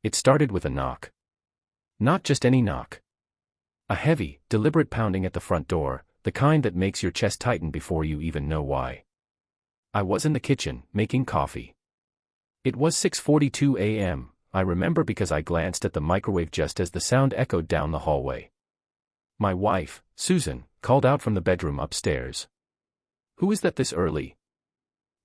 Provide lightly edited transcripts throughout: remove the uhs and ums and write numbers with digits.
It started with a knock. Not just any knock. A heavy, deliberate pounding at the front door, the kind that makes your chest tighten before you even know why. I was in the kitchen, making coffee. It was 6:42 a.m., I remember because I glanced at the microwave just as the sound echoed down the hallway. My wife, Susan, called out from the bedroom upstairs. "Who is that this early?"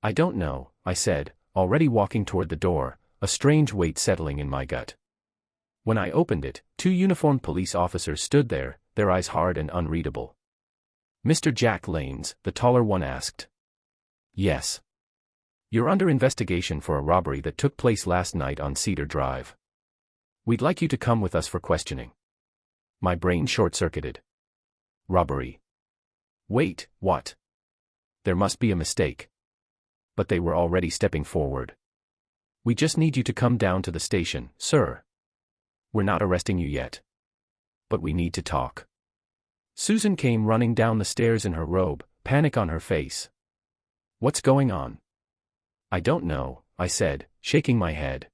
"I don't know," I said, already walking toward the door, a strange weight settling in my gut. When I opened it, 2 uniformed police officers stood there, their eyes hard and unreadable. "Mr. Jack Lanes," the taller one asked. "Yes. You're under investigation for a robbery that took place last night on Cedar Drive. We'd like you to come with us for questioning." My brain short-circuited. Robbery. Wait, what? There must be a mistake. But they were already stepping forward. "We just need you to come down to the station, sir. We're not arresting you yet. But we need to talk." Susan came running down the stairs in her robe, panic on her face. "What's going on?" "I don't know," I said, shaking my head.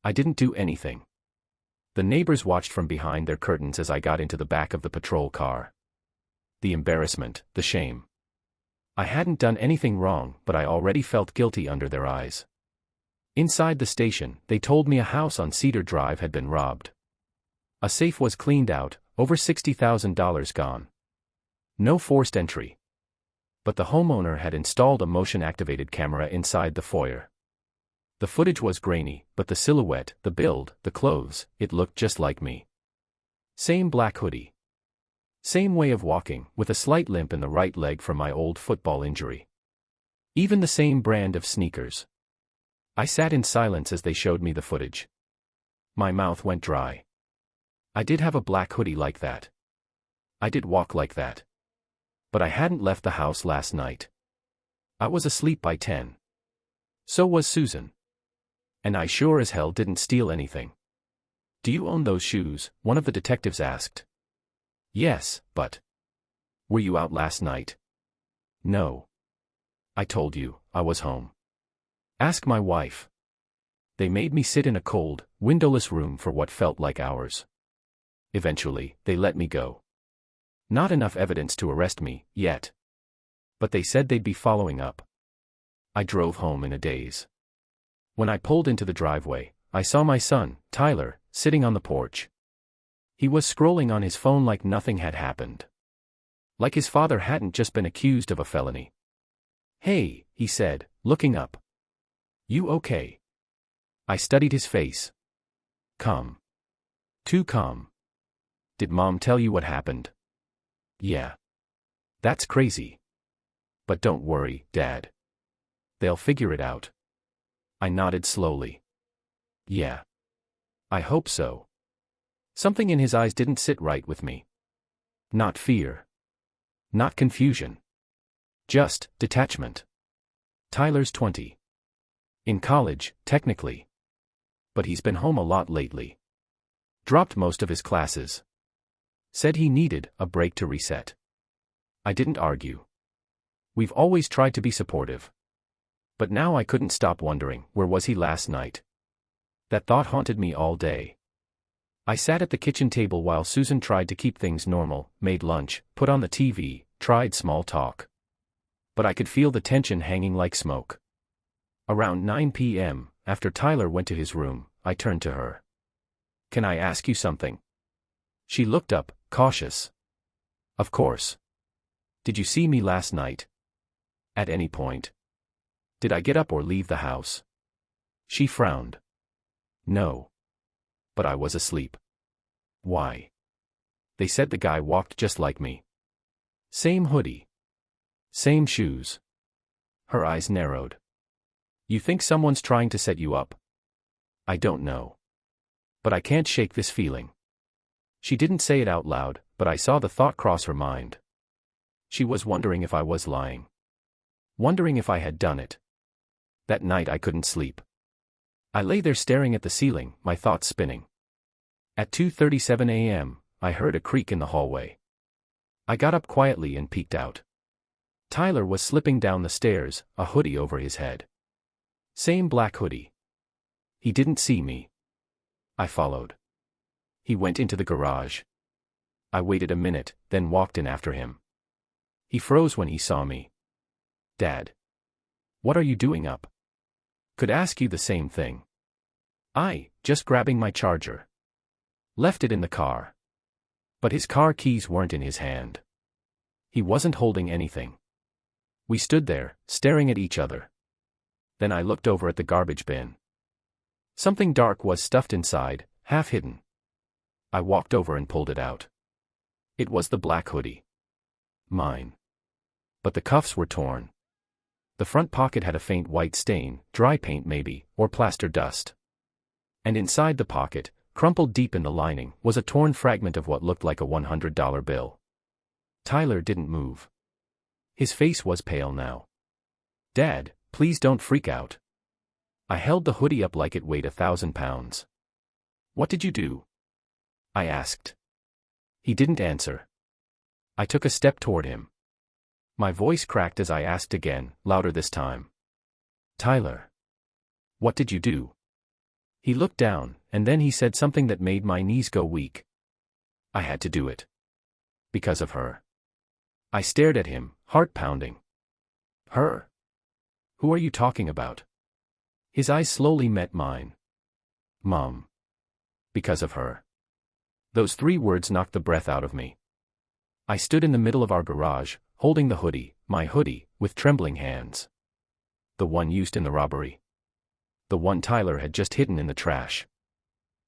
"I didn't do anything." The neighbors watched from behind their curtains as I got into the back of the patrol car. The embarrassment, the shame. I hadn't done anything wrong, but I already felt guilty under their eyes. Inside the station, they told me a house on Cedar Drive had been robbed. A safe was cleaned out, over $60,000 gone. No forced entry. But the homeowner had installed a motion-activated camera inside the foyer. The footage was grainy, but the silhouette, the build, the clothes, it looked just like me. Same black hoodie. Same way of walking, with a slight limp in the right leg from my old football injury. Even the same brand of sneakers. I sat in silence as they showed me the footage. My mouth went dry. I did have a black hoodie like that. I did walk like that. But I hadn't left the house last night. I was asleep by 10. So was Susan. And I sure as hell didn't steal anything. "Do you own those shoes?" one of the detectives asked. "Yes, but..." "Were you out last night?" "No. I told you, I was home. Ask my wife." They made me sit in a cold, windowless room for what felt like hours. Eventually, they let me go. Not enough evidence to arrest me, yet. But they said they'd be following up. I drove home in a daze. When I pulled into the driveway, I saw my son, Tyler, sitting on the porch. He was scrolling on his phone like nothing had happened. Like his father hadn't just been accused of a felony. "Hey," he said, looking up. "You okay?" I studied his face. "Calm. Too calm." "Did Mom tell you what happened?" "Yeah." "That's crazy. But don't worry, Dad. They'll figure it out." I nodded slowly. "Yeah. I hope so." Something in his eyes didn't sit right with me. Not fear. Not confusion. Just detachment. Tyler's 20. In college, technically. But he's been home a lot lately. Dropped most of his classes. Said he needed a break to reset. I didn't argue. We've always tried to be supportive. But now I couldn't stop wondering, where was he last night? That thought haunted me all day. I sat at the kitchen table while Susan tried to keep things normal, made lunch, put on the TV, tried small talk. But I could feel the tension hanging like smoke. Around 9 p.m., after Tyler went to his room, I turned to her. "Can I ask you something?" She looked up, cautious. "Of course. Did you see me last night? At any point? Did I get up or leave the house?" She frowned. "No. But I was asleep." "Why?" "They said the guy walked just like me. Same hoodie. Same shoes." Her eyes narrowed. "You think someone's trying to set you up?" "I don't know. But I can't shake this feeling." She didn't say it out loud, but I saw the thought cross her mind. She was wondering if I was lying. Wondering if I had done it. That night I couldn't sleep. I lay there staring at the ceiling, my thoughts spinning. At 2:37 a.m., I heard a creak in the hallway. I got up quietly and peeked out. Tyler was slipping down the stairs, a hoodie over his head. Same black hoodie. He didn't see me. I followed. He went into the garage. I waited a minute, then walked in after him. He froze when he saw me. Dad. What are you doing up? Could ask you the same thing. Just grabbing my charger. Left it in the car. But his car keys weren't in his hand. He wasn't holding anything. We stood there, staring at each other. Then I looked over at the garbage bin. Something dark was stuffed inside, half hidden. I walked over and pulled it out. It was the black hoodie. Mine. But the cuffs were torn. The front pocket had a faint white stain, dry paint maybe, or plaster dust. And inside the pocket, crumpled deep in the lining, was a torn fragment of what looked like a $100 bill. Tyler didn't move. His face was pale now. Dad, please don't freak out. I held the hoodie up like it weighed 1,000 pounds. What did you do? I asked. He didn't answer. I took a step toward him. My voice cracked as I asked again, louder this time. Tyler. What did you do? He looked down, and then he said something that made my knees go weak. I had to do it. Because of her. I stared at him, heart pounding. Her? Who are you talking about? His eyes slowly met mine. Mom. Because of her. Those 3 words knocked the breath out of me. I stood in the middle of our garage, holding the hoodie, my hoodie, with trembling hands. The one used in the robbery. The one Tyler had just hidden in the trash.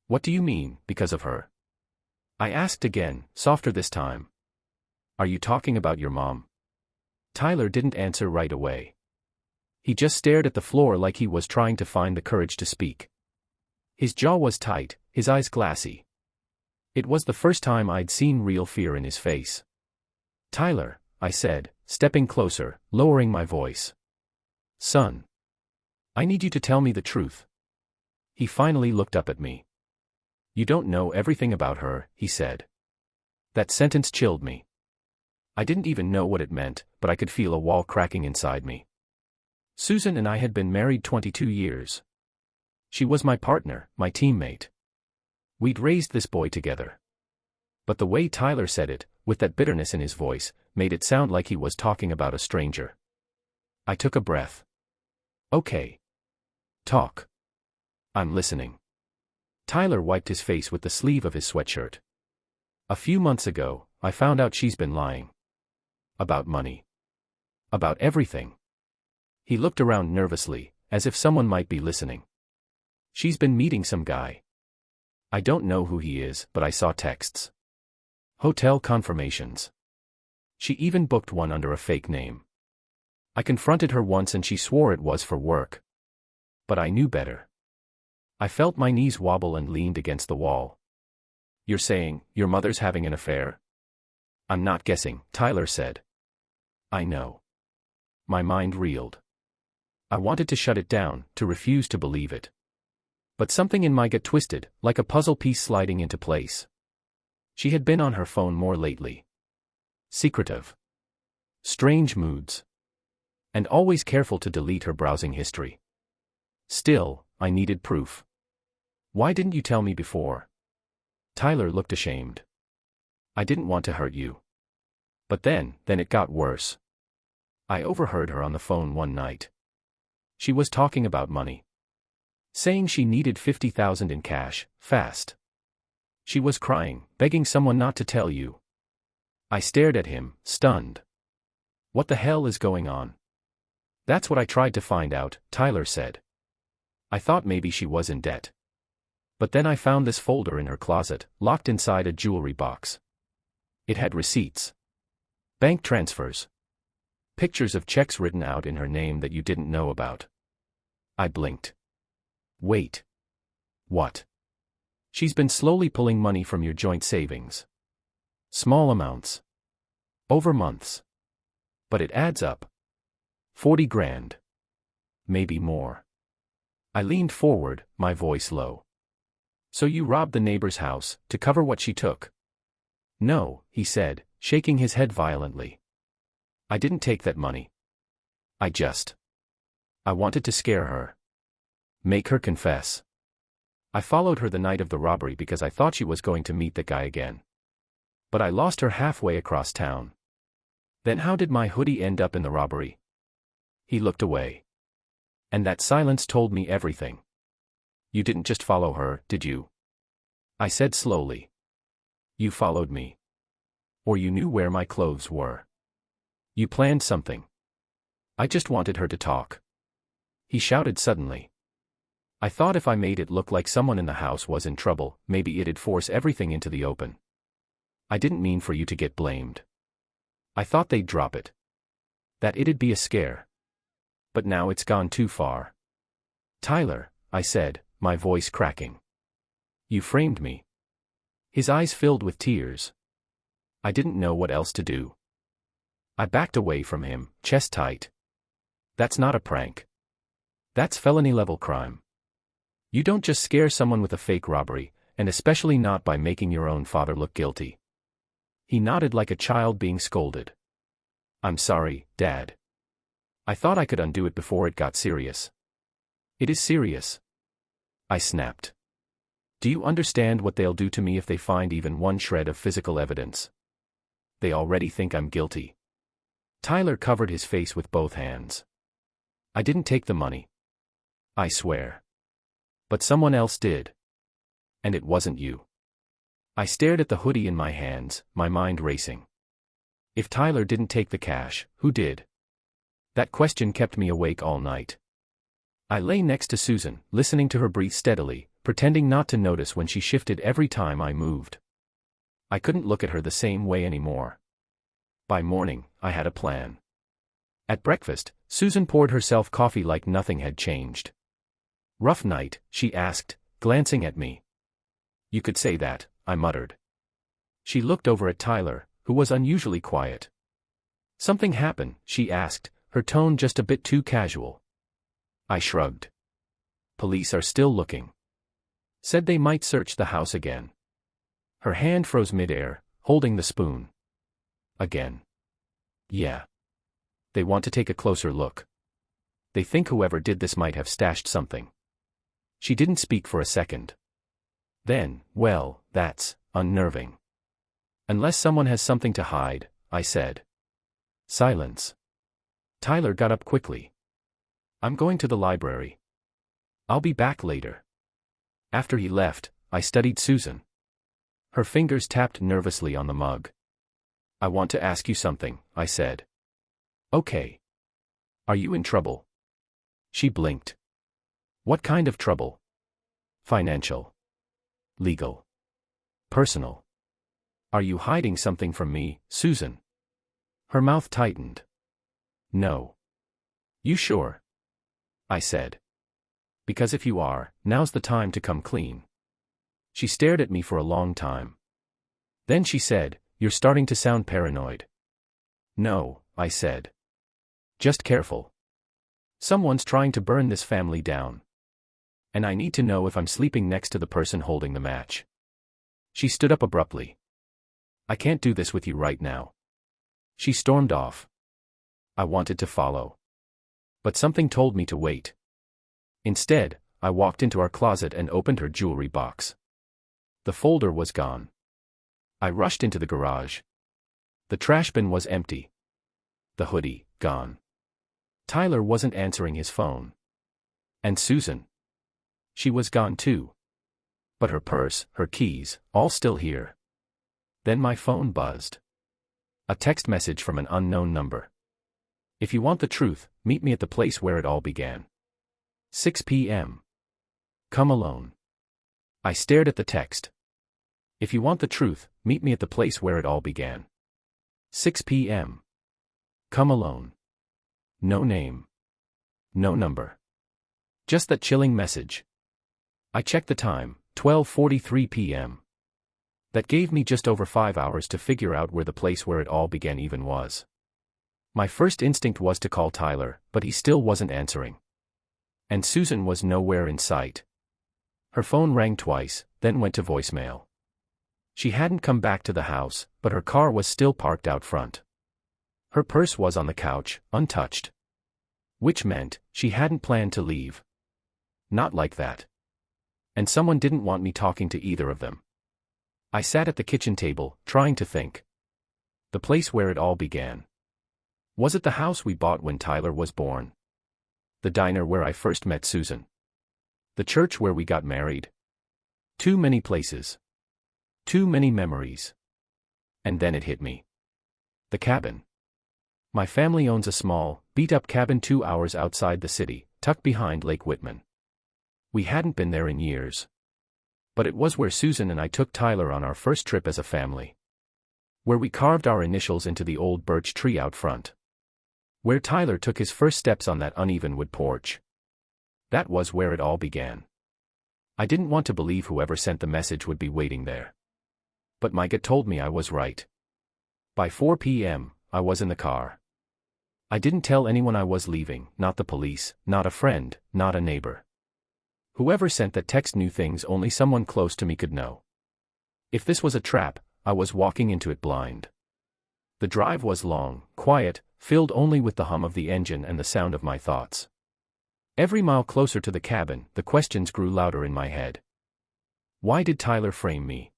What do you mean, because of her? I asked again, softer this time. Are you talking about your mom? Tyler didn't answer right away. He just stared at the floor like he was trying to find the courage to speak. His jaw was tight, his eyes glassy. It was the first time I'd seen real fear in his face. Tyler, I said, stepping closer, lowering my voice. Son. I need you to tell me the truth. He finally looked up at me. You don't know everything about her, he said. That sentence chilled me. I didn't even know what it meant, but I could feel a wall cracking inside me. Susan and I had been married 22 years. She was my partner, my teammate. We'd raised this boy together. But the way Tyler said it, with that bitterness in his voice, made it sound like he was talking about a stranger. I took a breath. Okay. Talk. I'm listening. Tyler wiped his face with the sleeve of his sweatshirt. A few months ago, I found out she's been lying. About money. About everything. He looked around nervously, as if someone might be listening. She's been meeting some guy. I don't know who he is, but I saw texts. Hotel confirmations. She even booked one under a fake name. I confronted her once and she swore it was for work. But I knew better. I felt my knees wobble and leaned against the wall. You're saying, your mother's having an affair? I'm not guessing, Tyler said. I know. My mind reeled. I wanted to shut it down, to refuse to believe it. But something in my gut twisted, like a puzzle piece sliding into place. She had been on her phone more lately. Secretive. Strange moods. And always careful to delete her browsing history. Still, I needed proof. Why didn't you tell me before? Tyler looked ashamed. I didn't want to hurt you. But then it got worse. I overheard her on the phone one night. She was talking about money. Saying she needed $50,000 in cash, fast. She was crying, begging someone not to tell you. I stared at him, stunned. What the hell is going on? That's what I tried to find out, Tyler said. I thought maybe she was in debt. But then I found this folder in her closet, locked inside a jewelry box. It had receipts. Bank transfers. Pictures of checks written out in her name that you didn't know about. I blinked. Wait. What? She's been slowly pulling money from your joint savings. Small amounts. Over months. But it adds up. 40 grand. Maybe more. I leaned forward, my voice low. So you robbed the neighbor's house, to cover what she took? No, he said, shaking his head violently. I didn't take that money. I wanted to scare her. Make her confess. I followed her the night of the robbery because I thought she was going to meet the guy again. But I lost her halfway across town. Then how did my hoodie end up in the robbery? He looked away. And that silence told me everything. You didn't just follow her, did you? I said slowly. You followed me. Or you knew where my clothes were. You planned something. I just wanted her to talk. He shouted suddenly. I thought if I made it look like someone in the house was in trouble, maybe it'd force everything into the open. I didn't mean for you to get blamed. I thought they'd drop it. That it'd be a scare. But now it's gone too far. Tyler, I said, my voice cracking. You framed me. His eyes filled with tears. I didn't know what else to do. I backed away from him, chest tight. That's not a prank. That's felony-level crime. You don't just scare someone with a fake robbery, and especially not by making your own father look guilty. He nodded like a child being scolded. I'm sorry, Dad. I thought I could undo it before it got serious. It is serious. I snapped. Do you understand what they'll do to me if they find even one shred of physical evidence? They already think I'm guilty. Tyler covered his face with both hands. I didn't take the money. I swear. But someone else did. And it wasn't you. I stared at the hoodie in my hands, my mind racing. If Tyler didn't take the cash, who did? That question kept me awake all night. I lay next to Susan, listening to her breathe steadily, pretending not to notice when she shifted every time I moved. I couldn't look at her the same way anymore. By morning, I had a plan. At breakfast, Susan poured herself coffee like nothing had changed. Rough night, she asked, glancing at me. You could say that, I muttered. She looked over at Tyler, who was unusually quiet. Something happened, she asked, her tone just a bit too casual. I shrugged. Police are still looking. Said they might search the house again. Her hand froze midair, holding the spoon. Again. Yeah. They want to take a closer look. They think whoever did this might have stashed something. She didn't speak for a second. Then, well, that's unnerving. Unless someone has something to hide, I said. Silence. Tyler got up quickly. I'm going to the library. I'll be back later. After he left, I studied Susan. Her fingers tapped nervously on the mug. I want to ask you something, I said. Okay. Are you in trouble? She blinked. What kind of trouble? Financial. Legal. Personal. Are you hiding something from me, Susan? Her mouth tightened. No. You sure? I said. Because if you are, now's the time to come clean. She stared at me for a long time. Then she said, You're starting to sound paranoid. No, I said. Just careful. Someone's trying to burn this family down. And I need to know if I'm sleeping next to the person holding the match. She stood up abruptly. I can't do this with you right now. She stormed off. I wanted to follow. But something told me to wait. Instead, I walked into our closet and opened her jewelry box. The folder was gone. I rushed into the garage. The trash bin was empty. The hoodie, gone. Tyler wasn't answering his phone. And Susan. She was gone too. But her purse, her keys, all still here. Then my phone buzzed. A text message from an unknown number. If you want the truth, meet me at the place where it all began. 6 p.m. Come alone. I stared at the text. If you want the truth, meet me at the place where it all began. 6 p.m. Come alone. No name. No number. Just that chilling message. I checked the time, 12:43 p.m. That gave me just over 5 hours to figure out where the place where it all began even was. My first instinct was to call Tyler, but he still wasn't answering. And Susan was nowhere in sight. Her phone rang twice, then went to voicemail. She hadn't come back to the house, but her car was still parked out front. Her purse was on the couch, untouched. Which meant, she hadn't planned to leave. Not like that. And someone didn't want me talking to either of them. I sat at the kitchen table, trying to think. The place where it all began. Was it the house we bought when Tyler was born? The diner where I first met Susan? The church where we got married? Too many places. Too many memories. And then it hit me. The cabin. My family owns a small, beat-up cabin 2 hours outside the city, tucked behind Lake Whitman. We hadn't been there in years. But it was where Susan and I took Tyler on our first trip as a family. Where we carved our initials into the old birch tree out front. Where Tyler took his first steps on that uneven wood porch. That was where it all began. I didn't want to believe whoever sent the message would be waiting there. But my gut told me I was right. By 4 p.m., I was in the car. I didn't tell anyone I was leaving, not the police, not a friend, not a neighbor. Whoever sent that text knew things only someone close to me could know. If this was a trap, I was walking into it blind. The drive was long, quiet, filled only with the hum of the engine and the sound of my thoughts. Every mile closer to the cabin, the questions grew louder in my head. Why did Tyler frame me?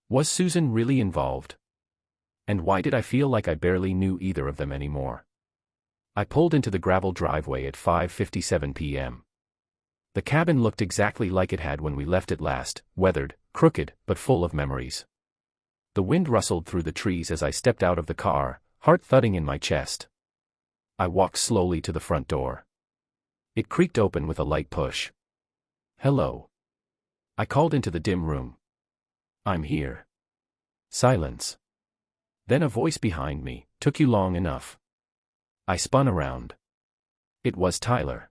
Was Susan really involved? And why did I feel like I barely knew either of them anymore? I pulled into the gravel driveway at 5:57 p.m. The cabin looked exactly like it had when we left it last, weathered, crooked, but full of memories. The wind rustled through the trees as I stepped out of the car, heart thudding in my chest. I walked slowly to the front door. It creaked open with a light push. Hello. I called into the dim room. I'm here. Silence. Then a voice behind me, took you long enough. I spun around. It was Tyler.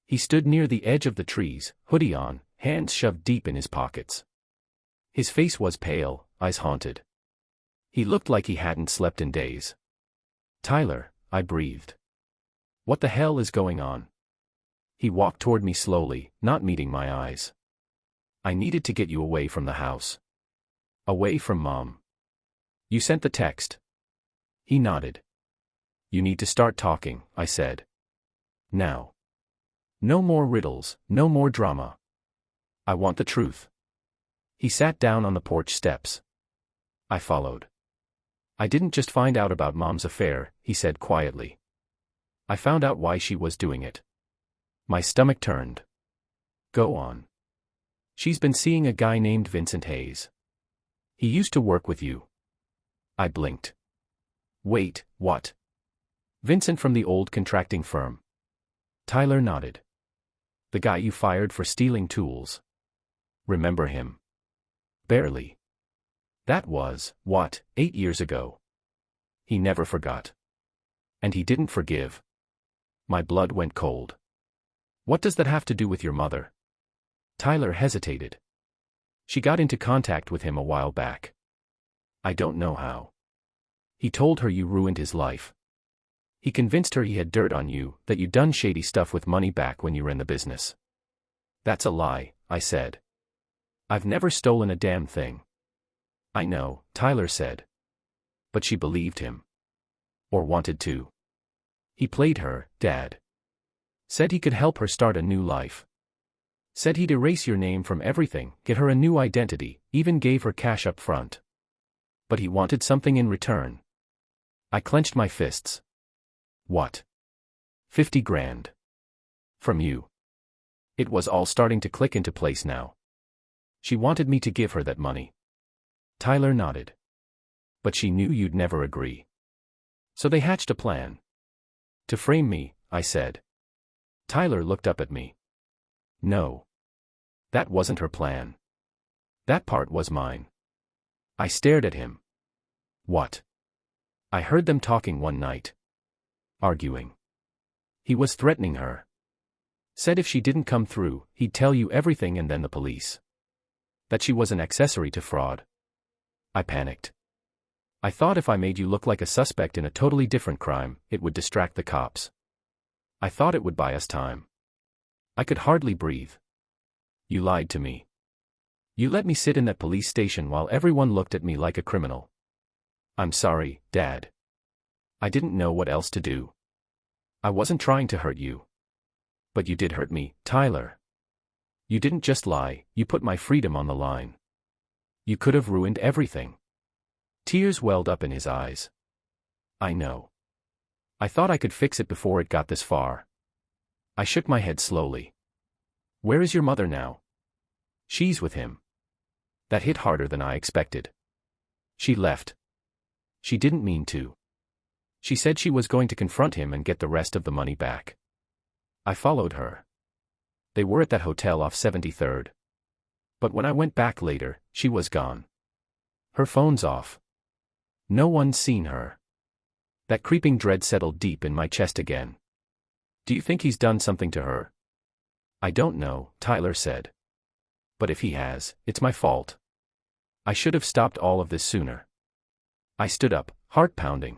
He stood near the edge of the trees, hoodie on, hands shoved deep in his pockets. His face was pale, eyes haunted. He looked like he hadn't slept in days. Tyler, I breathed. What the hell is going on? He walked toward me slowly, not meeting my eyes. I needed to get you away from the house. Away from Mom. You sent the text. He nodded. You need to start talking, I said. Now. No more riddles, no more drama. I want the truth. He sat down on the porch steps. I followed. I didn't just find out about Mom's affair, he said quietly. I found out why she was doing it. My stomach turned. Go on. She's been seeing a guy named Vincent Hayes. He used to work with you. I blinked. Wait, what? Vincent from the old contracting firm. Tyler nodded. The guy you fired for stealing tools. Remember him? Barely. That was, 8 years ago. He never forgot. And he didn't forgive. My blood went cold. What does that have to do with your mother? Tyler hesitated. She got into contact with him a while back. I don't know how. He told her you ruined his life. He convinced her he had dirt on you, that you'd done shady stuff with money back when you were in the business. That's a lie, I said. I've never stolen a damn thing. I know, Tyler said. But she believed him. Or wanted to. He played her, Dad. Said he could help her start a new life. Said he'd erase your name from everything, get her a new identity, even gave her cash up front. But he wanted something in return. I clenched my fists. What? 50 grand. From you. It was all starting to click into place now. She wanted me to give her that money. Tyler nodded. But she knew you'd never agree. So they hatched a plan. To frame me, I said. Tyler looked up at me. No. That wasn't her plan. That part was mine. I stared at him. What? I heard them talking one night. Arguing. He was threatening her. Said if she didn't come through, he'd tell you everything and then the police. That she was an accessory to fraud. I panicked. I thought if I made you look like a suspect in a totally different crime, it would distract the cops. I thought it would buy us time. I could hardly breathe. You lied to me. You let me sit in that police station while everyone looked at me like a criminal. I'm sorry, Dad. I didn't know what else to do. I wasn't trying to hurt you. But you did hurt me, Tyler. You didn't just lie, you put my freedom on the line. You could have ruined everything. Tears welled up in his eyes. I know. I thought I could fix it before it got this far. I shook my head slowly. Where is your mother now? She's with him. That hit harder than I expected. She left. She didn't mean to. She said she was going to confront him and get the rest of the money back. I followed her. They were at that hotel off 73rd. But when I went back later, she was gone. Her phone's off. No one's seen her. That creeping dread settled deep in my chest again. Do you think he's done something to her? I don't know, Tyler said. But if he has, it's my fault. I should have stopped all of this sooner. I stood up, heart pounding.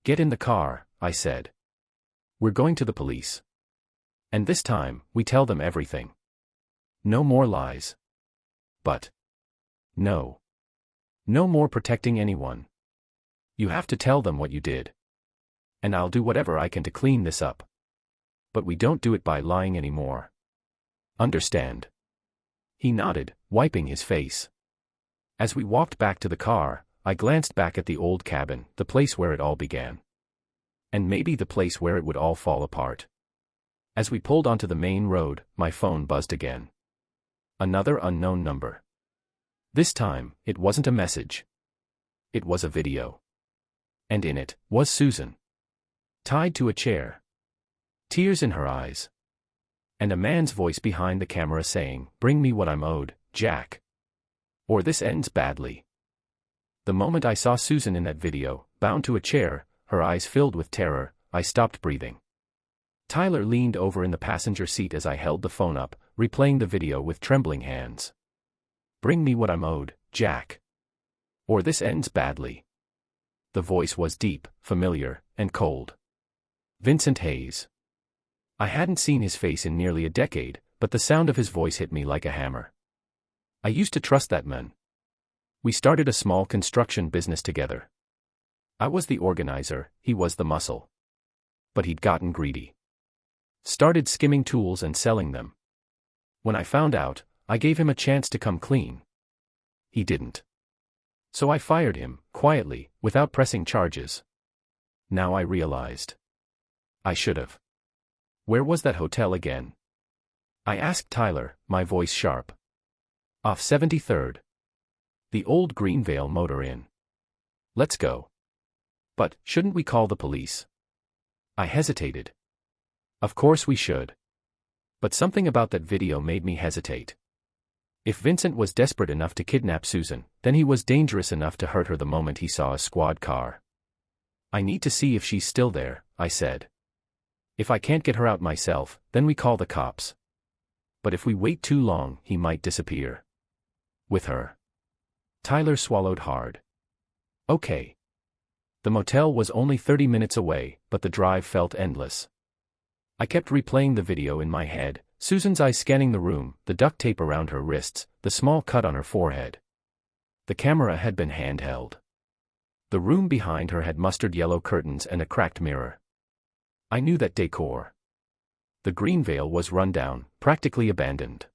Get in the car, I said. We're going to the police. And this time, we tell them everything. No more lies. But no. No more protecting anyone. You have to tell them what you did. And I'll do whatever I can to clean this up. But we don't do it by lying anymore. Understand? He nodded, wiping his face. As we walked back to the car, I glanced back at the old cabin, the place where it all began. And maybe the place where it would all fall apart. As we pulled onto the main road, my phone buzzed again. Another unknown number. This time, it wasn't a message. It was a video. And in it, was Susan. Tied to a chair. Tears in her eyes. And a man's voice behind the camera saying, "Bring me what I'm owed, Jack. Or this ends badly." The moment I saw Susan in that video, bound to a chair, her eyes filled with terror, I stopped breathing. Tyler leaned over in the passenger seat as I held the phone up, replaying the video with trembling hands. "Bring me what I'm owed, Jack. Or this ends badly." The voice was deep, familiar, and cold. Vincent Hayes. I hadn't seen his face in nearly a decade, but the sound of his voice hit me like a hammer. I used to trust that man. We started a small construction business together. I was the organizer, he was the muscle. But he'd gotten greedy. Started skimming tools and selling them. When I found out, I gave him a chance to come clean. He didn't. So I fired him, quietly, without pressing charges. Now I realized. I should have. Where was that hotel again? I asked Tyler, my voice sharp. Off 73rd. The old Greenvale Motor Inn. Let's go. But, shouldn't we call the police? I hesitated. Of course we should. But something about that video made me hesitate. If Vincent was desperate enough to kidnap Susan, then he was dangerous enough to hurt her the moment he saw a squad car. I need to see if she's still there, I said. If I can't get her out myself, then we call the cops. But if we wait too long, he might disappear. With her. Tyler swallowed hard. Okay. The motel was only 30 minutes away, but the drive felt endless. I kept replaying the video in my head, Susan's eyes scanning the room, the duct tape around her wrists, the small cut on her forehead. The camera had been handheld. The room behind her had mustard yellow curtains and a cracked mirror. I knew that decor. The Greenvale was run down, practically abandoned.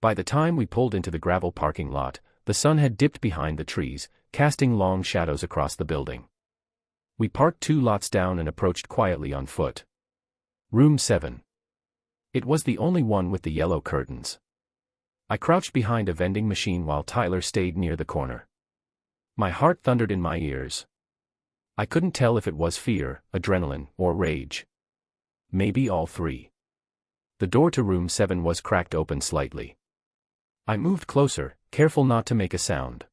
By the time we pulled into the gravel parking lot, the sun had dipped behind the trees, casting long shadows across the building. We parked 2 lots down and approached quietly on foot. Room 7. It was the only one with the yellow curtains. I crouched behind a vending machine while Tyler stayed near the corner. My heart thundered in my ears. I couldn't tell if it was fear, adrenaline, or rage. Maybe all three. The door to room 7 was cracked open slightly. I moved closer, careful not to make a sound.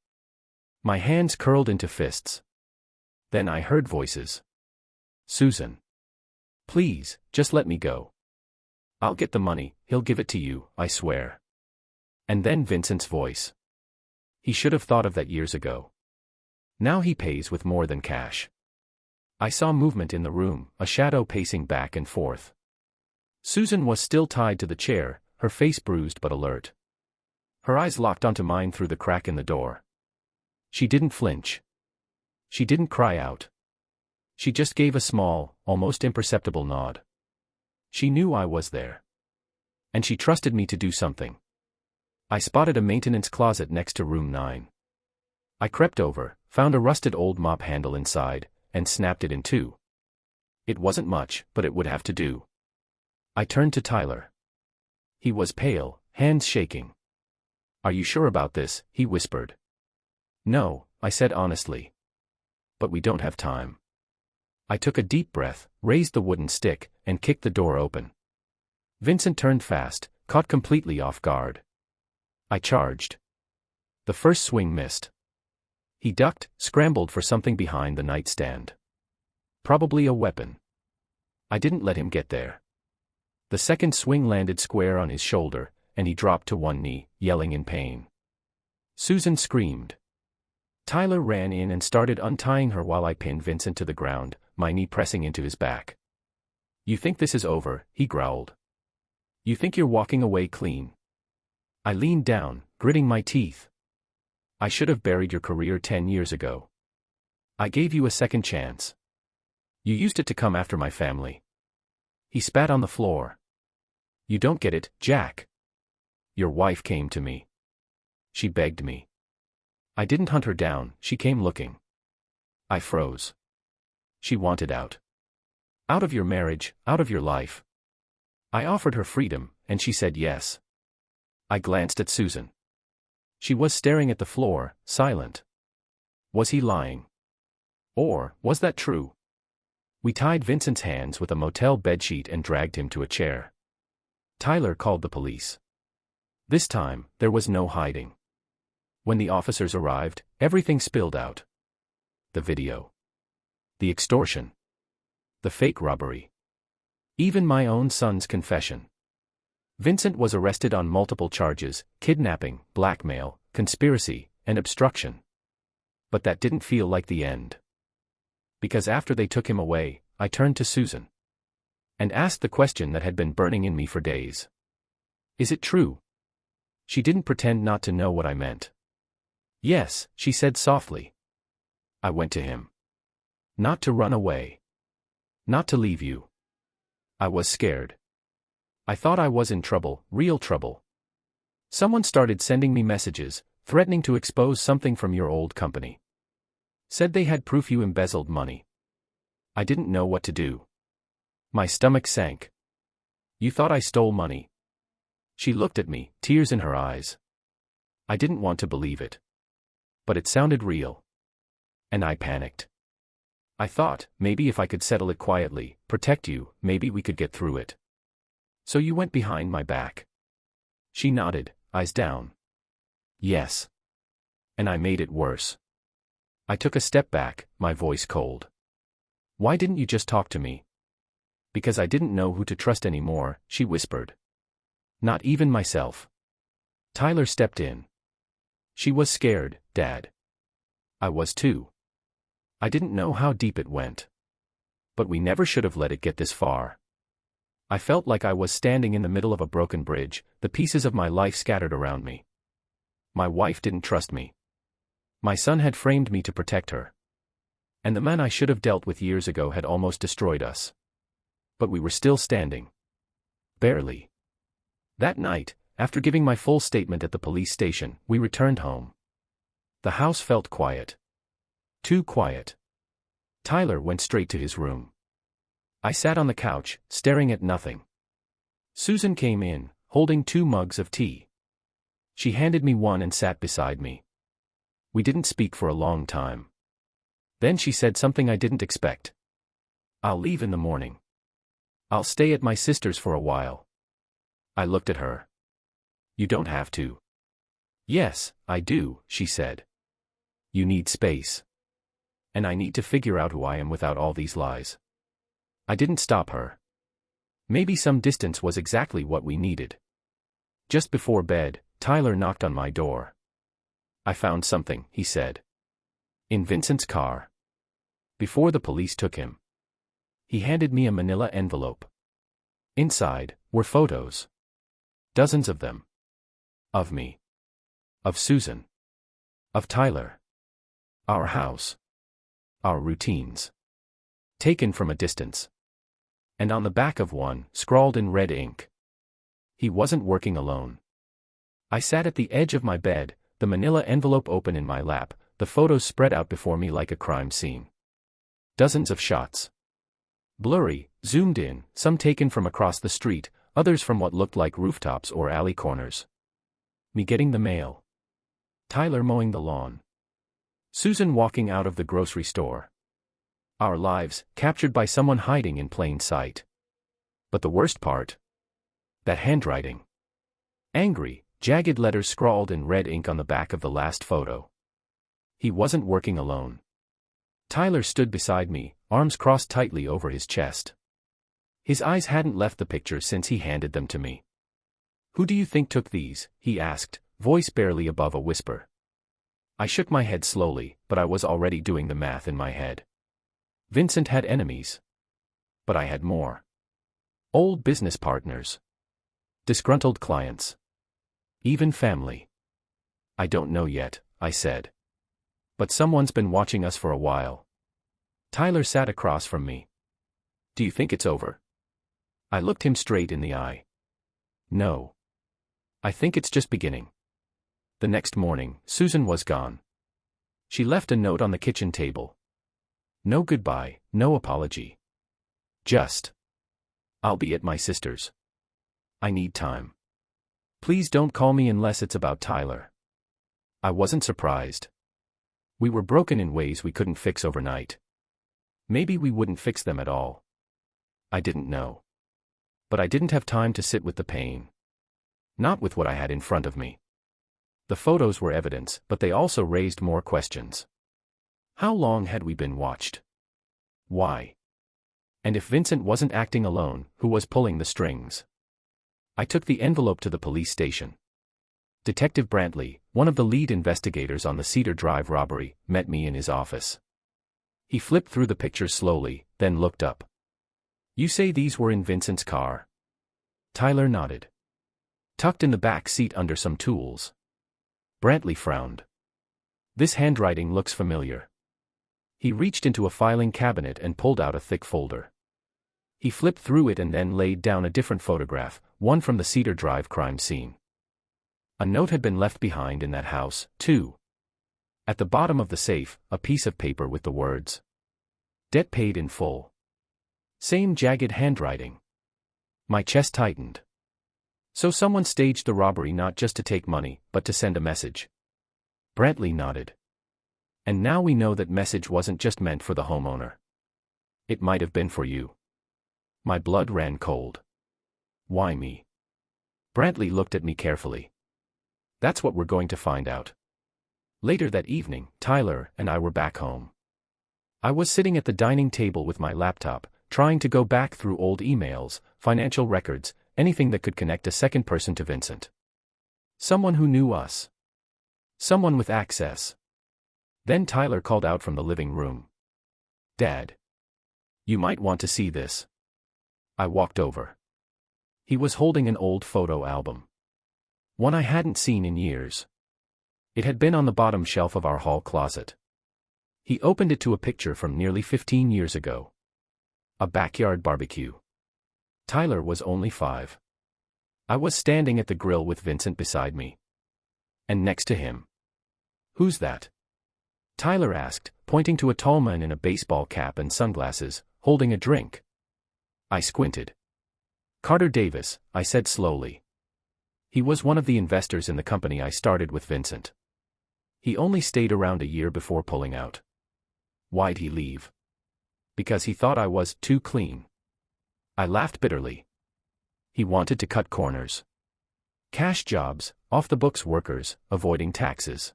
My hands curled into fists. Then I heard voices. Susan. Please, just let me go. I'll get the money, he'll give it to you, I swear. And then Vincent's voice. He should have thought of that years ago. Now he pays with more than cash. I saw movement in the room, a shadow pacing back and forth. Susan was still tied to the chair, her face bruised but alert. Her eyes locked onto mine through the crack in the door. She didn't flinch. She didn't cry out. She just gave a small, almost imperceptible nod. She knew I was there. And she trusted me to do something. I spotted a maintenance closet next to room 9. I crept over, found a rusted old mop handle inside, and snapped it in two. It wasn't much, but it would have to do. I turned to Tyler. He was pale, hands shaking. "Are you sure about this?" he whispered. "No," I said honestly. "But we don't have time." I took a deep breath, raised the wooden stick, and kicked the door open. Vincent turned fast, caught completely off guard. I charged. The first swing missed. He ducked, scrambled for something behind the nightstand. Probably a weapon. I didn't let him get there. The second swing landed square on his shoulder, and he dropped to one knee, yelling in pain. Susan screamed. Tyler ran in and started untying her while I pinned Vincent to the ground, my knee pressing into his back. "You think this is over?" he growled. "You think you're walking away clean?" I leaned down, gritting my teeth. "I should have buried your career 10 years ago. I gave you a second chance. You used it to come after my family." He spat on the floor. "You don't get it, Jack. Your wife came to me. She begged me. I didn't hunt her down, she came looking." I froze. "She wanted out. Out of your marriage, out of your life." I offered her freedom, and she said yes. I glanced at Susan. She was staring at the floor, silent. Was he lying? Or was that true? We tied Vincent's hands with a motel bedsheet and dragged him to a chair. Tyler called the police. This time, there was no hiding. When the officers arrived, everything spilled out. The video. The extortion. The fake robbery. Even my own son's confession. Vincent was arrested on multiple charges: kidnapping, blackmail, conspiracy, and obstruction. But that didn't feel like the end. Because after they took him away, I turned to Susan. And asked the question that had been burning in me for days. "Is it true?" She didn't pretend not to know what I meant. "Yes," she said softly. I went to him. Not to run away. Not to leave you. I was scared. I thought I was in trouble, real trouble. Someone started sending me messages, threatening to expose something from your old company. Said they had proof you embezzled money. I didn't know what to do. My stomach sank. "You thought I stole money?" She looked at me, tears in her eyes. I didn't want to believe it. But it sounded real. And I panicked. I thought, maybe if I could settle it quietly, protect you, maybe we could get through it. "So you went behind my back?" She nodded, eyes down. "Yes. And I made it worse." I took a step back, my voice cold. "Why didn't you just talk to me?" "Because I didn't know who to trust anymore," she whispered. "Not even myself." Tyler stepped in. "She was scared, Dad. I was too. I didn't know how deep it went. But we never should have let it get this far." I felt like I was standing in the middle of a broken bridge, the pieces of my life scattered around me. My wife didn't trust me. My son had framed me to protect her. And the man I should have dealt with years ago had almost destroyed us. But we were still standing. Barely. That night, after giving my full statement at the police station, we returned home. The house felt quiet. Too quiet. Tyler went straight to his room. I sat on the couch, staring at nothing. Susan came in, holding 2 mugs of tea. She handed me one and sat beside me. We didn't speak for a long time. Then she said something I didn't expect. "I'll leave in the morning. I'll stay at my sister's for a while." I looked at her. "You don't have to." "Yes, I do," she said. "You need space. And I need to figure out who I am without all these lies." I didn't stop her. Maybe some distance was exactly what we needed. Just before bed, Tyler knocked on my door. "I found something," he said. "In Vincent's car. Before the police took him." He handed me a manila envelope. Inside were photos. Dozens of them. Of me. Of Susan. Of Tyler. Our house. Our routines. Taken from a distance. And on the back of one, scrawled in red ink. He wasn't working alone. I sat at the edge of my bed, the manila envelope open in my lap, the photos spread out before me like a crime scene. Dozens of shots. Blurry, zoomed in, some taken from across the street, others from what looked like rooftops or alley corners. Me getting the mail. Tyler mowing the lawn. Susan walking out of the grocery store. Our lives, captured by someone hiding in plain sight. But the worst part? That handwriting. Angry, jagged letters scrawled in red ink on the back of the last photo. He wasn't working alone. Tyler stood beside me, arms crossed tightly over his chest. His eyes hadn't left the pictures since he handed them to me. "Who do you think took these?" he asked, voice barely above a whisper. I shook my head slowly, but I was already doing the math in my head. Vincent had enemies. But I had more. Old business partners. Disgruntled clients. Even family. "I don't know yet," I said. "But someone's been watching us for a while." Tyler sat across from me. "Do you think it's over?" I looked him straight in the eye. "No. I think it's just beginning." The next morning, Susan was gone. She left a note on the kitchen table. No goodbye, no apology. Just, "I'll be at my sister's. I need time. Please don't call me unless it's about Tyler." I wasn't surprised. We were broken in ways we couldn't fix overnight. Maybe we wouldn't fix them at all. I didn't know. But I didn't have time to sit with the pain. Not with what I had in front of me. The photos were evidence, but they also raised more questions. How long had we been watched? Why? And if Vincent wasn't acting alone, who was pulling the strings? I took the envelope to the police station. Detective Brantley, one of the lead investigators on the Cedar Drive robbery, met me in his office. He flipped through the pictures slowly, then looked up. "You say these were in Vincent's car?" Tyler nodded. "Tucked in the back seat under some tools." Brantley frowned. "This handwriting looks familiar." He reached into a filing cabinet and pulled out a thick folder. He flipped through it and then laid down a different photograph, one from the Cedar Drive crime scene. A note had been left behind in that house, too. At the bottom of the safe, a piece of paper with the words, "Debt paid in full." Same jagged handwriting. My chest tightened. So someone staged the robbery not just to take money, but to send a message. Brantley nodded. "And now we know that message wasn't just meant for the homeowner. It might have been for you." My blood ran cold. "Why me?" Brantley looked at me carefully. "That's what we're going to find out." Later that evening, Tyler and I were back home. I was sitting at the dining table with my laptop, trying to go back through old emails, financial records, anything that could connect a second person to Vincent. Someone who knew us. Someone with access. Then Tyler called out from the living room. "Dad. You might want to see this." I walked over. He was holding an old photo album. One I hadn't seen in years. It had been on the bottom shelf of our hall closet. He opened it to a picture from nearly 15 years ago. A backyard barbecue. Tyler was only 5. I was standing at the grill with Vincent beside me. And next to him. "Who's that?" Tyler asked, pointing to a tall man in a baseball cap and sunglasses, holding a drink. I squinted. "Carter Davis," I said slowly. He was one of the investors in the company I started with Vincent. He only stayed around a year before pulling out. Why'd he leave? Because he thought I was too clean. I laughed bitterly. He wanted to cut corners. Cash jobs, off-the-books workers, avoiding taxes.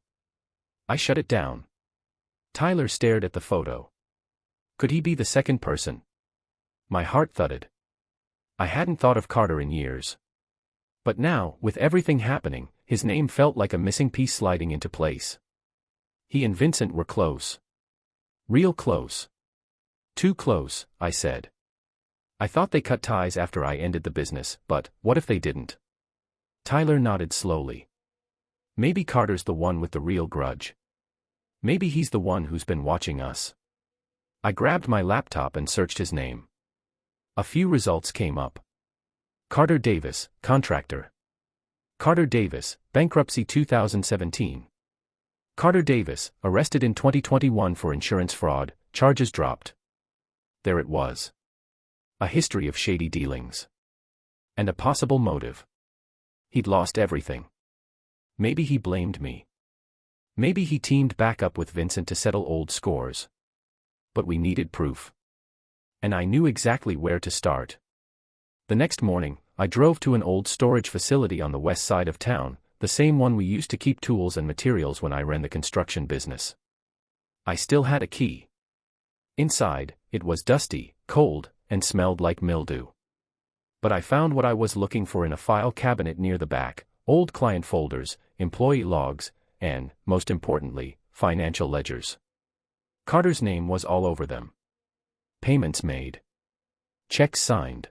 I shut it down. Tyler stared at the photo. Could he be the second person? My heart thudded. I hadn't thought of Carter in years. But now, with everything happening, his name felt like a missing piece sliding into place. He and Vincent were close. Real close. Too close, I said. I thought they cut ties after I ended the business, but what if they didn't? Tyler nodded slowly. Maybe Carter's the one with the real grudge. Maybe he's the one who's been watching us. I grabbed my laptop and searched his name. A few results came up. Carter Davis, contractor. Carter Davis, bankruptcy 2017. Carter Davis, arrested in 2021 for insurance fraud, charges dropped. There it was. A history of shady dealings. And a possible motive. He'd lost everything. Maybe he blamed me. Maybe he teamed back up with Vincent to settle old scores. But we needed proof. And I knew exactly where to start. The next morning, I drove to an old storage facility on the west side of town, the same one we used to keep tools and materials when I ran the construction business. I still had a key. Inside, it was dusty, cold, and smelled like mildew. But I found what I was looking for in a file cabinet near the back: old client folders, employee logs, and, most importantly, financial ledgers. Carter's name was all over them. Payments made. Checks signed.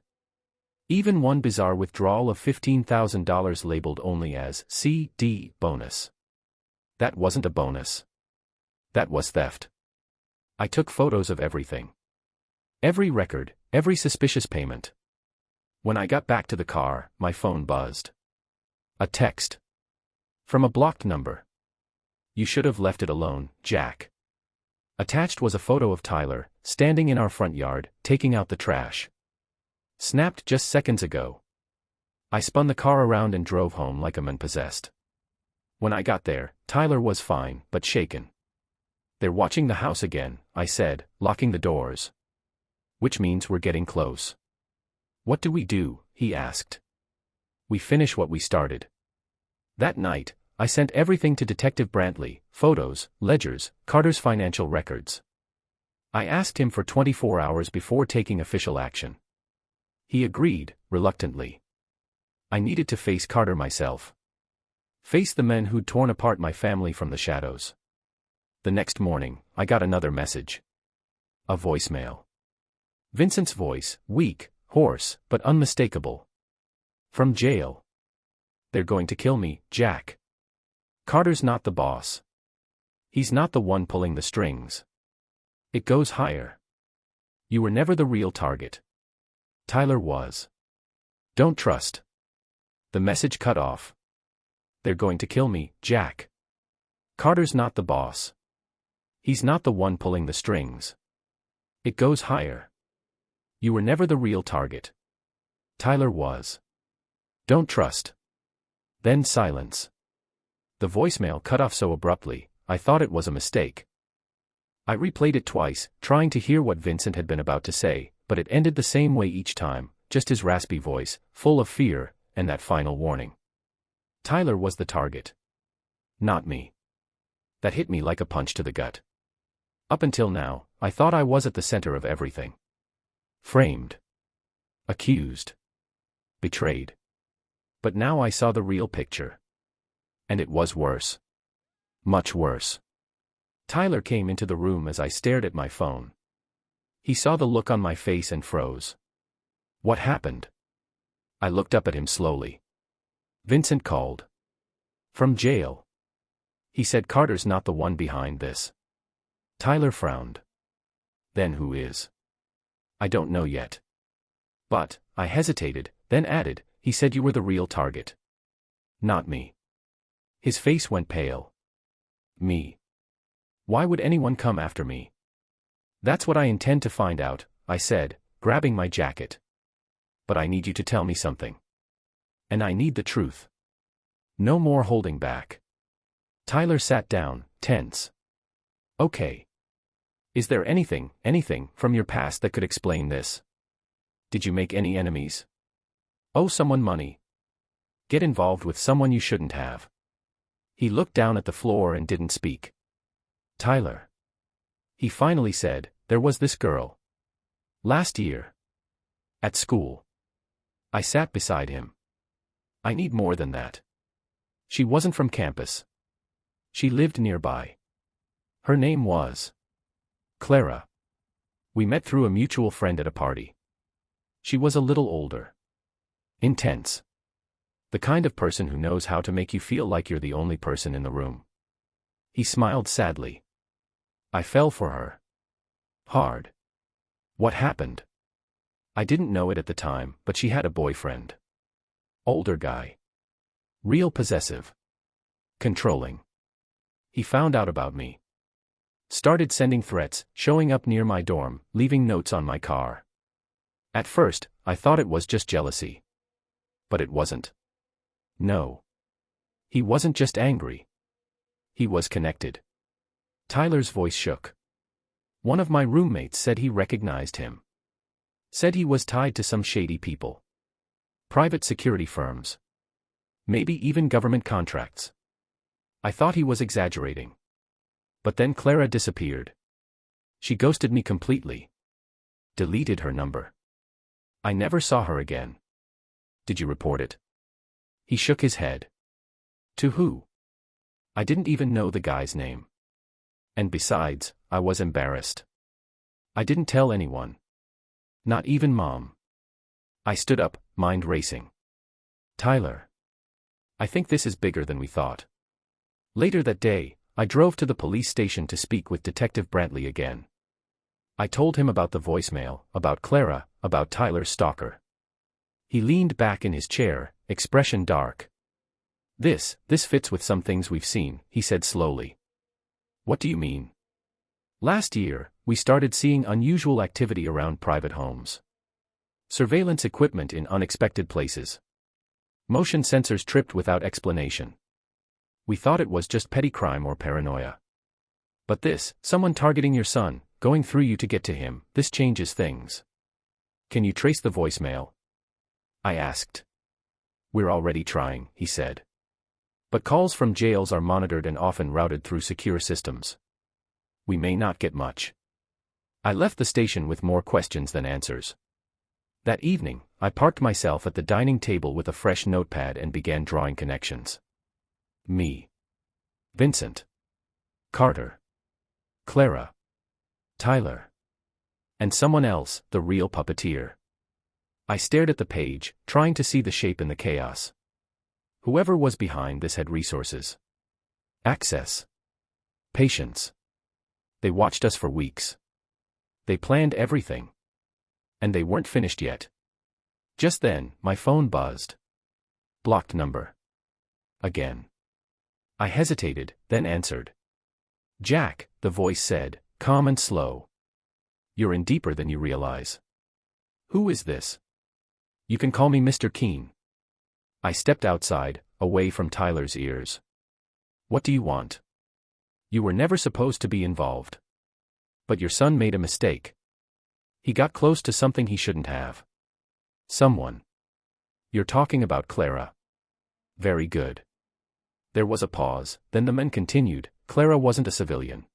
Even one bizarre withdrawal of $15,000 labeled only as CD bonus. That wasn't a bonus. That was theft. I took photos of everything. Every record, every suspicious payment. When I got back to the car, my phone buzzed. A text. From a blocked number. "You should have left it alone, Jack." Attached was a photo of Tyler, standing in our front yard, taking out the trash. Snapped just seconds ago. I spun the car around and drove home like a man possessed. When I got there, Tyler was fine, but shaken. "They're watching the house again," I said, locking the doors. "Which means we're getting close." "What do we do?" he asked. "We finish what we started." That night, I sent everything to Detective Brantley: photos, ledgers, Carter's financial records. I asked him for 24 hours before taking official action. He agreed, reluctantly. I needed to face Carter myself. Face the men who'd torn apart my family from the shadows. The next morning, I got another message. A voicemail. Vincent's voice, weak, hoarse, but unmistakable. From jail. "They're going to kill me, Jack. Carter's not the boss. He's not the one pulling the strings. It goes higher. You were never the real target. Tyler was. Don't trust." The message cut off. "They're going to kill me, Jack. Carter's not the boss. He's not the one pulling the strings. It goes higher. You were never the real target. Tyler was. Don't trust." Then silence. The voicemail cut off so abruptly, I thought it was a mistake. I replayed it twice, trying to hear what Vincent had been about to say, but it ended the same way each time, just his raspy voice, full of fear, and that final warning. Tyler was the target. Not me. That hit me like a punch to the gut. Up until now, I thought I was at the center of everything. Framed. Accused. Betrayed. But now I saw the real picture. And it was worse. Much worse. Tyler came into the room as I stared at my phone. He saw the look on my face and froze. What happened? I looked up at him slowly. Vincent called. From jail. He said Carter's not the one behind this. Tyler frowned. Then who is? I don't know yet. But, I hesitated, then added, he said you were the real target. Not me. His face went pale. Me. Why would anyone come after me? That's what I intend to find out, I said, grabbing my jacket. But I need you to tell me something. And I need the truth. No more holding back. Tyler sat down, tense. Okay. Is there anything from your past that could explain this? Did you make any enemies? Owe someone money? Get involved with someone you shouldn't have? He looked down at the floor and didn't speak. Tyler. He finally said, there was this girl. Last year. At school. I sat beside him. I need more than that. She wasn't from campus. She lived nearby. Her name was Clara. We met through a mutual friend at a party. She was a little older. Intense. The kind of person who knows how to make you feel like you're the only person in the room. He smiled sadly. I fell for her. Hard. What happened? I didn't know it at the time, but she had a boyfriend. Older guy. Real possessive. Controlling. He found out about me. Started sending threats, showing up near my dorm, leaving notes on my car. At first, I thought it was just jealousy. But it wasn't. No. He wasn't just angry. He was connected. Tyler's voice shook. One of my roommates said he recognized him. Said he was tied to some shady people. Private security firms. Maybe even government contracts. I thought he was exaggerating. But then Clara disappeared. She ghosted me completely. Deleted her number. I never saw her again. Did you report it? He shook his head. To who? I didn't even know the guy's name. And besides, I was embarrassed. I didn't tell anyone. Not even Mom. I stood up, mind racing. Tyler. I think this is bigger than we thought. Later that day, I drove to the police station to speak with Detective Brantley again. I told him about the voicemail, about Clara, about Tyler's stalker. He leaned back in his chair, expression dark. This fits with some things we've seen, he said slowly. What do you mean? Last year, we started seeing unusual activity around private homes. Surveillance equipment in unexpected places. Motion sensors tripped without explanation. We thought it was just petty crime or paranoia. But this, someone targeting your son, going through you to get to him, this changes things. Can you trace the voicemail? I asked. We're already trying, he said. But calls from jails are monitored and often routed through secure systems. We may not get much. I left the station with more questions than answers. That evening, I parked myself at the dining table with a fresh notepad and began drawing connections. Me. Vincent. Carter. Clara. Tyler. And someone else, the real puppeteer. I stared at the page, trying to see the shape in the chaos. Whoever was behind this had resources. Access. Patience. They watched us for weeks. They planned everything. And they weren't finished yet. Just then, my phone buzzed. Blocked number. Again. I hesitated, then answered. Jack, the voice said, calm and slow. You're in deeper than you realize. Who is this? You can call me Mr. Keene. I stepped outside, away from Tyler's ears. What do you want? You were never supposed to be involved. But your son made a mistake. He got close to something he shouldn't have. Someone. You're talking about Clara. Very good. There was a pause, then the men continued. Clara wasn't a civilian.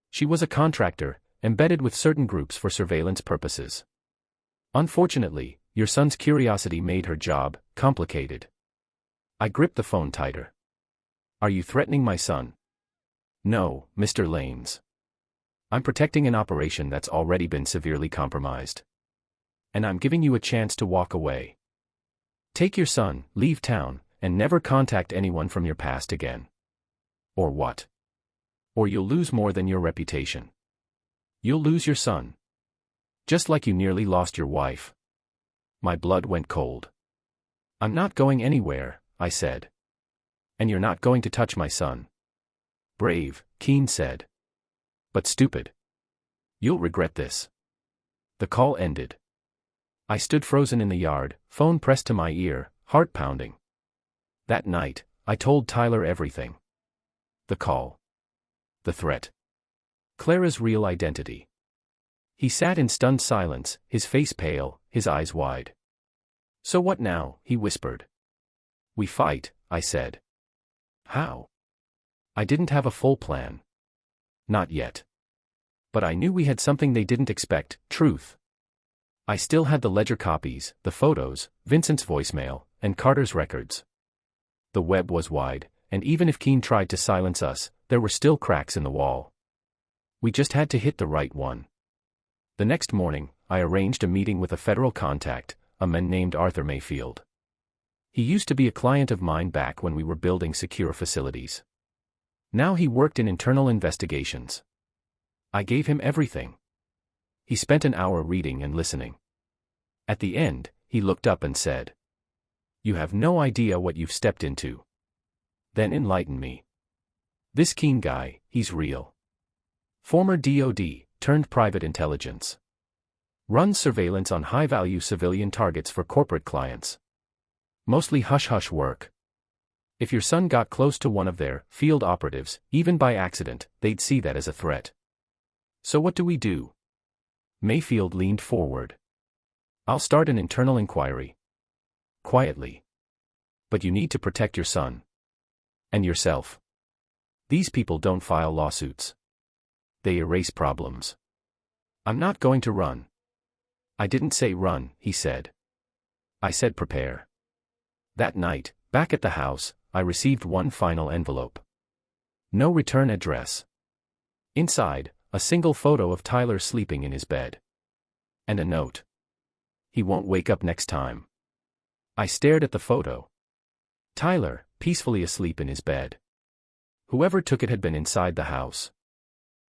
She was a contractor, embedded with certain groups for surveillance purposes. Unfortunately, your son's curiosity made her job complicated. I gripped the phone tighter. Are you threatening my son? No, Mr. Lanes. I'm protecting an operation that's already been severely compromised. And I'm giving you a chance to walk away. Take your son, leave town, and never contact anyone from your past again. Or what? Or you'll lose more than your reputation. You'll lose your son. Just like you nearly lost your wife. My blood went cold. I'm not going anywhere, I said. And you're not going to touch my son. Brave, Keene said. But stupid. You'll regret this. The call ended. I stood frozen in the yard, phone pressed to my ear, heart pounding. That night, I told Tyler everything. The call. The threat. Clara's real identity. He sat in stunned silence, his face pale, his eyes wide. So what now? He whispered. We fight, I said. How? I didn't have a full plan. Not yet. But I knew we had something they didn't expect, truth. I still had the ledger copies, the photos, Vincent's voicemail, and Carter's records. The web was wide, and even if Keene tried to silence us, there were still cracks in the wall. We just had to hit the right one. The next morning, I arranged a meeting with a federal contact, a man named Arthur Mayfield. He used to be a client of mine back when we were building secure facilities. Now he worked in internal investigations. I gave him everything. He spent an hour reading and listening. At the end, he looked up and said, You have no idea what you've stepped into. Then enlighten me. This Keen guy, he's real. Former DOD, turned private intelligence. Runs surveillance on high-value civilian targets for corporate clients. Mostly hush-hush work. If your son got close to one of their field operatives, even by accident, they'd see that as a threat. So what do we do? Mayfield leaned forward. I'll start an internal inquiry. Quietly. But you need to protect your son. And yourself. These people don't file lawsuits. They erase problems. I'm not going to run. I didn't say run, he said. I said prepare. That night, back at the house, I received one final envelope. No return address. Inside, a single photo of Tyler sleeping in his bed. And a note. He won't wake up next time. I stared at the photo. Tyler, peacefully asleep in his bed. Whoever took it had been inside the house.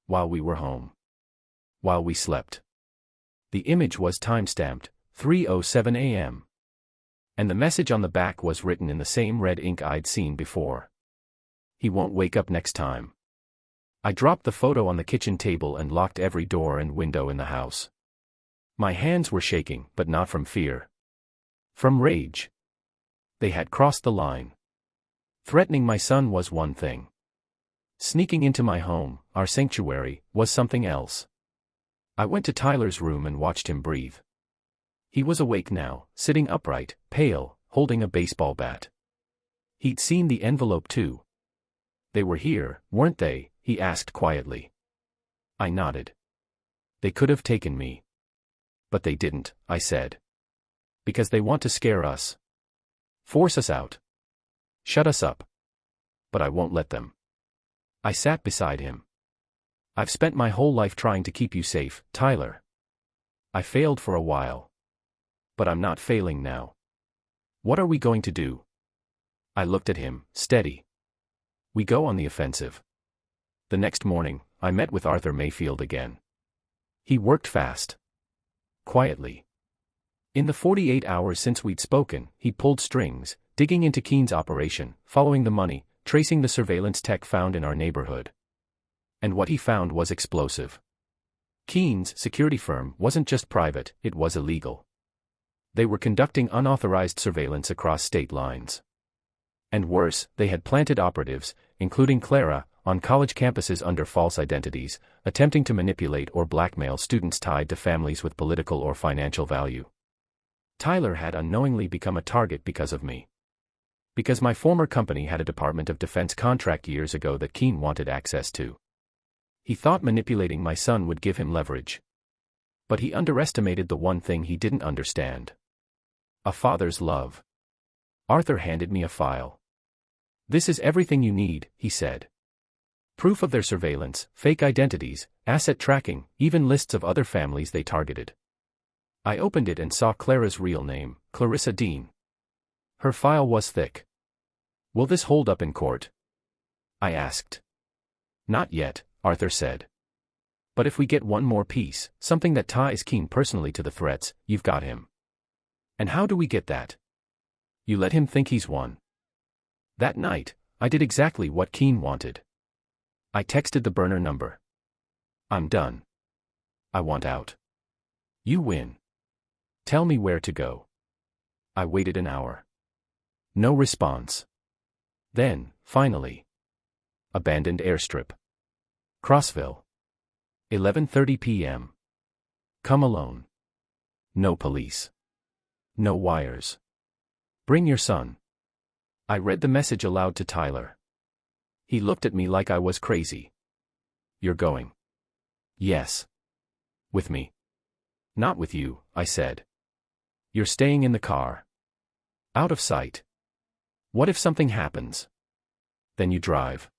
While we were home. While we slept. The image was time-stamped, 3:07 a.m. And the message on the back was written in the same red ink I'd seen before. He won't wake up next time. I dropped the photo on the kitchen table and locked every door and window in the house. My hands were shaking, but not from fear. From rage. They had crossed the line. Threatening my son was one thing. Sneaking into my home, our sanctuary, was something else. I went to Tyler's room and watched him breathe. He was awake now, sitting upright, pale, holding a baseball bat. He'd seen the envelope too. They were here, weren't they? He asked quietly. I nodded. They could have taken me. But they didn't, I said. Because they want to scare us. Force us out. Shut us up. But I won't let them. I sat beside him. I've spent my whole life trying to keep you safe, Tyler. I failed for a while. But I'm not failing now. What are we going to do? I looked at him, steady. We go on the offensive. The next morning, I met with Arthur Mayfield again. He worked fast. Quietly. In the 48 hours since we'd spoken, he pulled strings, digging into Keen's operation, following the money, tracing the surveillance tech found in our neighborhood. And what he found was explosive. Keen's security firm wasn't just private, it was illegal. They were conducting unauthorized surveillance across state lines. And worse, they had planted operatives, including Clara, on college campuses under false identities, attempting to manipulate or blackmail students tied to families with political or financial value. Tyler had unknowingly become a target because of me. Because my former company had a Department of Defense contract years ago that Keen wanted access to. He thought manipulating my son would give him leverage. But he underestimated the one thing he didn't understand. A father's love. Arthur handed me a file. This is everything you need, he said. Proof of their surveillance, fake identities, asset tracking, even lists of other families they targeted. I opened it and saw Clara's real name, Clarissa Dean. Her file was thick. Will this hold up in court? I asked. Not yet, Arthur said. But if we get one more piece, something that ties Keen personally to the threats, you've got him. And how do we get that? You let him think he's won. That night, I did exactly what Keen wanted. I texted the burner number. I'm done. I want out. You win. Tell me where to go. I waited an hour. No response. Then, finally. Abandoned airstrip. Crossville. 11:30 p.m. Come alone. No police. No wires. Bring your son. I read the message aloud to Tyler. He looked at me like I was crazy. You're going. Yes. With me. Not with you, I said. You're staying in the car. Out of sight. What if something happens? Then you drive.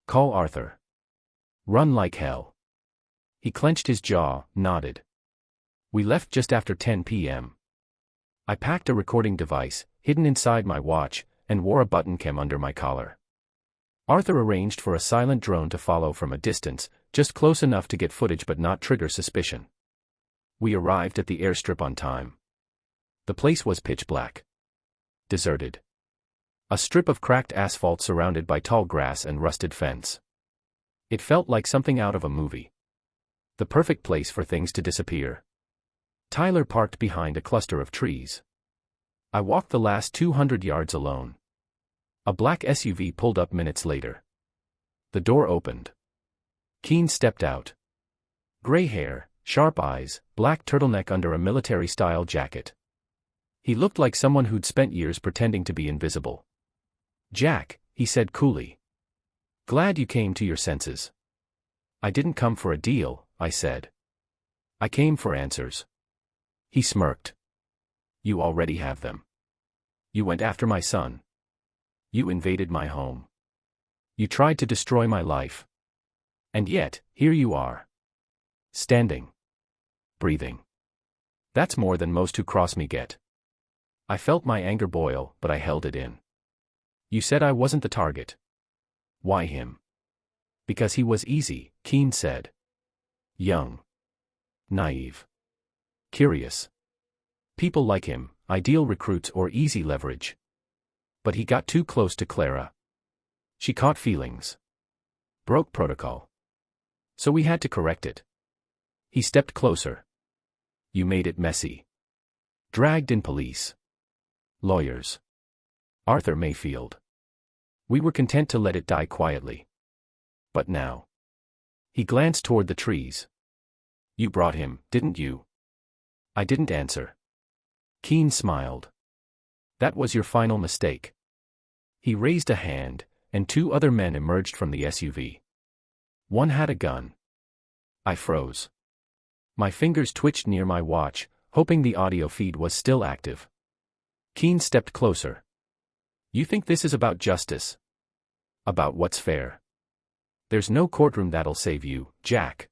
Call Arthur. Run like hell. He clenched his jaw, nodded. We left just after 10 p.m. I packed a recording device, hidden inside my watch, and wore a button cam under my collar. Arthur arranged for a silent drone to follow from a distance, just close enough to get footage but not trigger suspicion. We arrived at the airstrip on time. The place was pitch black. Deserted. A strip of cracked asphalt surrounded by tall grass and rusted fence. It felt like something out of a movie. The perfect place for things to disappear. Tyler parked behind a cluster of trees. I walked the last 200 yards alone. A black SUV pulled up minutes later. The door opened. Keen stepped out. Gray hair, sharp eyes, black turtleneck under a military-style jacket. He looked like someone who'd spent years pretending to be invisible. "Jack," he said coolly. "Glad you came to your senses." "I didn't come for a deal," I said. "I came for answers." He smirked. "You already have them. You went after my son. You invaded my home. You tried to destroy my life. And yet, here you are. Standing. Breathing. That's more than most who cross me get." I felt my anger boil, but I held it in. "You said I wasn't the target." "Why him?" "Because he was easy," Keen said. "Young. Naive. Curious. People like him, ideal recruits or easy leverage. But he got too close to Clara. She caught feelings. Broke protocol. So we had to correct it." He stepped closer. "You made it messy. Dragged in police. Lawyers. Arthur Mayfield. We were content to let it die quietly. But now." He glanced toward the trees. "You brought him, didn't you?" I didn't answer. Keen smiled. "That was your final mistake." He raised a hand, and two other men emerged from the SUV. One had a gun. I froze. My fingers twitched near my watch, hoping the audio feed was still active. Keen stepped closer. "You think this is about justice? About what's fair? There's no courtroom that'll save you, Jack.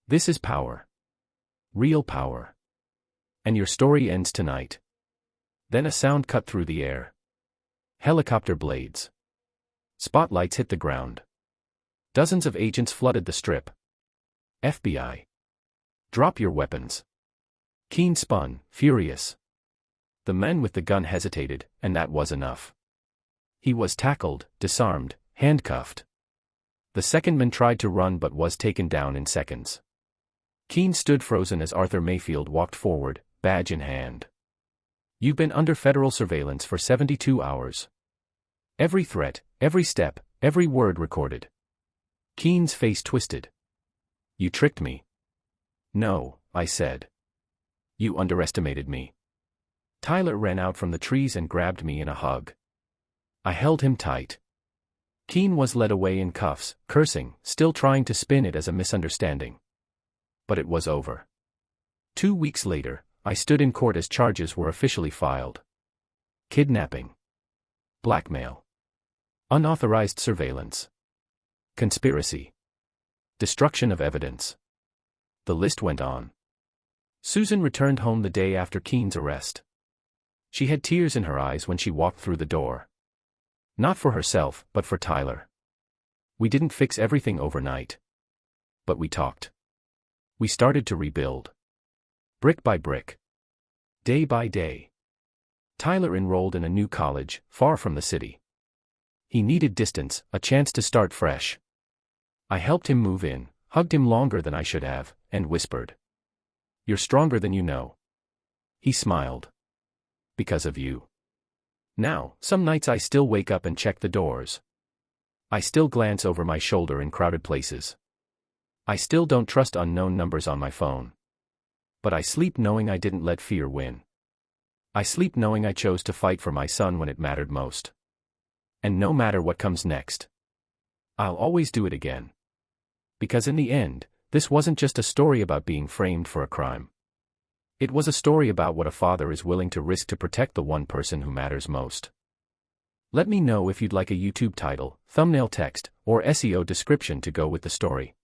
This is power. Real power. And your story ends tonight." Then a sound cut through the air. Helicopter blades. Spotlights hit the ground. Dozens of agents flooded the strip. FBI. "Drop your weapons." Keen spun, furious. The men with the gun hesitated, and that was enough. He was tackled, disarmed, handcuffed. The second man tried to run but was taken down in seconds. Keen stood frozen as Arthur Mayfield walked forward, badge in hand. "You've been under federal surveillance for 72 hours. Every threat, every step, every word recorded." Keen's face twisted. "You tricked me." "No," I said. "You underestimated me." Tyler ran out from the trees and grabbed me in a hug. I held him tight. Keen was led away in cuffs, cursing, still trying to spin it as a misunderstanding. But it was over. 2 weeks later, I stood in court as charges were officially filed. Kidnapping. Blackmail. Unauthorized surveillance. Conspiracy. Destruction of evidence. The list went on. Susan returned home the day after Keen's arrest. She had tears in her eyes when she walked through the door. Not for herself, but for Tyler. We didn't fix everything overnight. But we talked. We started to rebuild. Brick by brick. Day by day. Tyler enrolled in a new college, far from the city. He needed distance, a chance to start fresh. I helped him move in, hugged him longer than I should have, and whispered, "You're stronger than you know." He smiled. "Because of you." Now, some nights I still wake up and check the doors. I still glance over my shoulder in crowded places. I still don't trust unknown numbers on my phone. But I sleep knowing I didn't let fear win. I sleep knowing I chose to fight for my son when it mattered most. And no matter what comes next, I'll always do it again. Because in the end, this wasn't just a story about being framed for a crime. It was a story about what a father is willing to risk to protect the one person who matters most. Let me know if you'd like a YouTube title, thumbnail text, or SEO description to go with the story.